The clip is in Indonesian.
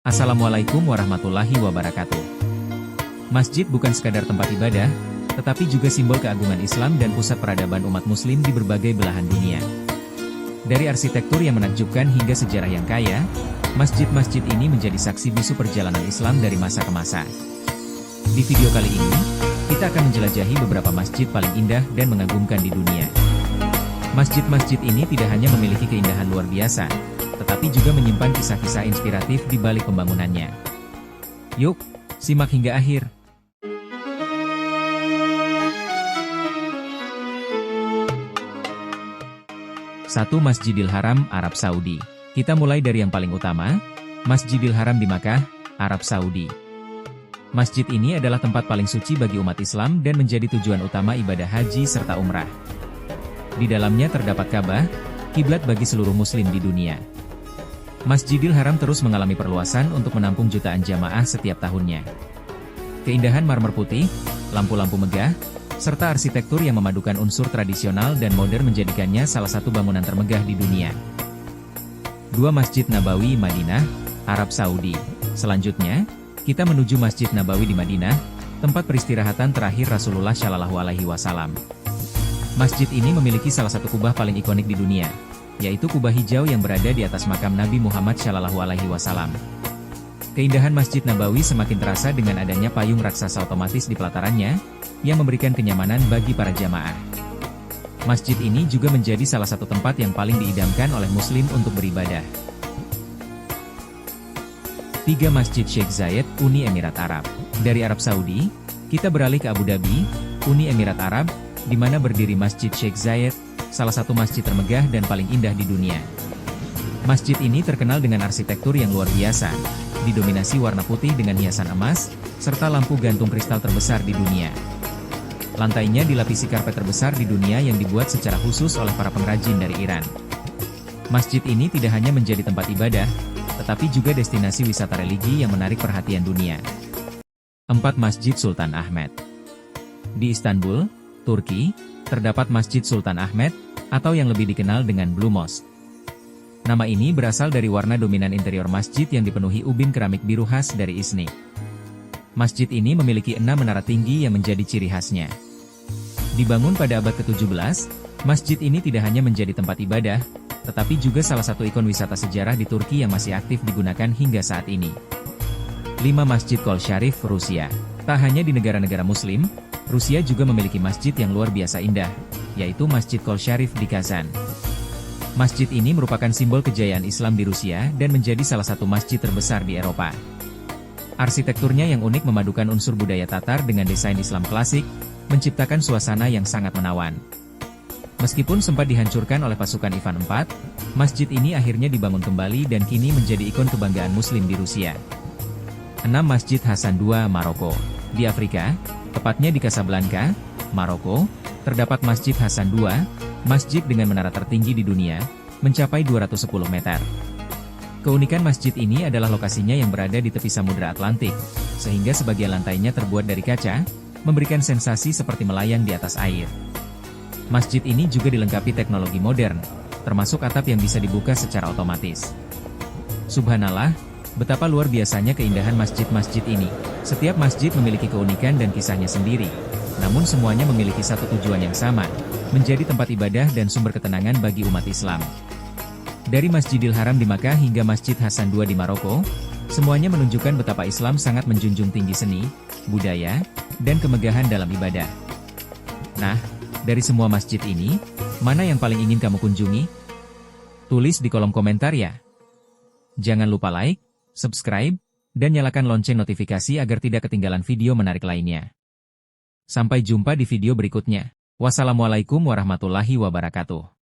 Assalamualaikum warahmatullahi wabarakatuh. Masjid bukan sekadar tempat ibadah, tetapi juga simbol keagungan Islam dan pusat peradaban umat muslim di berbagai belahan dunia. Dari arsitektur yang menakjubkan hingga sejarah yang kaya, masjid-masjid ini menjadi saksi bisu perjalanan Islam dari masa ke masa. Di video kali ini, kita akan menjelajahi beberapa masjid paling indah dan mengagumkan di dunia. Masjid-masjid ini tidak hanya memiliki keindahan luar biasa, tetapi juga menyimpan kisah-kisah inspiratif di balik pembangunannya. Yuk, simak hingga akhir. Satu, Masjidil Haram, Arab Saudi. Kita mulai dari yang paling utama, Masjidil Haram di Makkah, Arab Saudi. Masjid ini adalah tempat paling suci bagi umat Islam dan menjadi tujuan utama ibadah haji serta umrah. Di dalamnya terdapat Ka'bah, kiblat bagi seluruh muslim di dunia. Masjidil Haram terus mengalami perluasan untuk menampung jutaan jamaah setiap tahunnya. Keindahan marmer putih, lampu-lampu megah, serta arsitektur yang memadukan unsur tradisional dan modern menjadikannya salah satu bangunan termegah di dunia. 2. Masjid Nabawi, Madinah, Arab Saudi. Selanjutnya, kita menuju Masjid Nabawi di Madinah, tempat peristirahatan terakhir Rasulullah Shallallahu Alaihi Wasallam. Masjid ini memiliki salah satu kubah paling ikonik di dunia, yaitu kubah hijau yang berada di atas makam Nabi Muhammad Shallallahu Alaihi Wasallam. Keindahan Masjid Nabawi semakin terasa dengan adanya payung raksasa otomatis di pelatarannya, yang memberikan kenyamanan bagi para jamaah. Masjid ini juga menjadi salah satu tempat yang paling diidamkan oleh muslim untuk beribadah. 3. Masjid Sheikh Zayed, Uni Emirat Arab. Dari Arab Saudi, kita beralih ke Abu Dhabi, Uni Emirat Arab, di mana berdiri Masjid Sheikh Zayed, salah satu masjid termegah dan paling indah di dunia. Masjid ini terkenal dengan arsitektur yang luar biasa, didominasi warna putih dengan hiasan emas, serta lampu gantung kristal terbesar di dunia. Lantainya dilapisi karpet terbesar di dunia yang dibuat secara khusus oleh para pengrajin dari Iran. Masjid ini tidak hanya menjadi tempat ibadah, tetapi juga destinasi wisata religi yang menarik perhatian dunia. 4. Masjid Sultan Ahmed. Di Istanbul, Turki, terdapat Masjid Sultan Ahmed, atau yang lebih dikenal dengan Blue Mosque. Nama ini berasal dari warna dominan interior masjid yang dipenuhi ubin keramik biru khas dari Iznik. Masjid ini memiliki 6 menara tinggi yang menjadi ciri khasnya. Dibangun pada abad ke-17, masjid ini tidak hanya menjadi tempat ibadah, tetapi juga salah satu ikon wisata sejarah di Turki yang masih aktif digunakan hingga saat ini. 5. Masjid Kol Sharif, Rusia. Tak hanya di negara-negara muslim, Rusia juga memiliki masjid yang luar biasa indah, yaitu Masjid Kol Sharif di Kazan. Masjid ini merupakan simbol kejayaan Islam di Rusia dan menjadi salah satu masjid terbesar di Eropa. Arsitekturnya yang unik memadukan unsur budaya Tatar dengan desain Islam klasik, menciptakan suasana yang sangat menawan. Meskipun sempat dihancurkan oleh pasukan Ivan IV, masjid ini akhirnya dibangun kembali dan kini menjadi ikon kebanggaan Muslim di Rusia. 6. Masjid Hasan II, Maroko. Di Afrika, tepatnya di Casablanca, Maroko, terdapat Masjid Hasan II, masjid dengan menara tertinggi di dunia, mencapai 210 meter. Keunikan masjid ini adalah lokasinya yang berada di tepi Samudra Atlantik, sehingga sebagian lantainya terbuat dari kaca, memberikan sensasi seperti melayang di atas air. Masjid ini juga dilengkapi teknologi modern, termasuk atap yang bisa dibuka secara otomatis. Subhanallah, betapa luar biasanya keindahan masjid-masjid ini. Setiap masjid memiliki keunikan dan kisahnya sendiri, namun semuanya memiliki satu tujuan yang sama, menjadi tempat ibadah dan sumber ketenangan bagi umat Islam. Dari Masjidil Haram di Makkah hingga Masjid Hasan II di Maroko, semuanya menunjukkan betapa Islam sangat menjunjung tinggi seni, budaya, dan kemegahan dalam ibadah. Nah, dari semua masjid ini, mana yang paling ingin kamu kunjungi? Tulis di kolom komentar ya. Jangan lupa like, subscribe, dan nyalakan lonceng notifikasi agar tidak ketinggalan video menarik lainnya. Sampai jumpa di video berikutnya. Wassalamualaikum warahmatullahi wabarakatuh.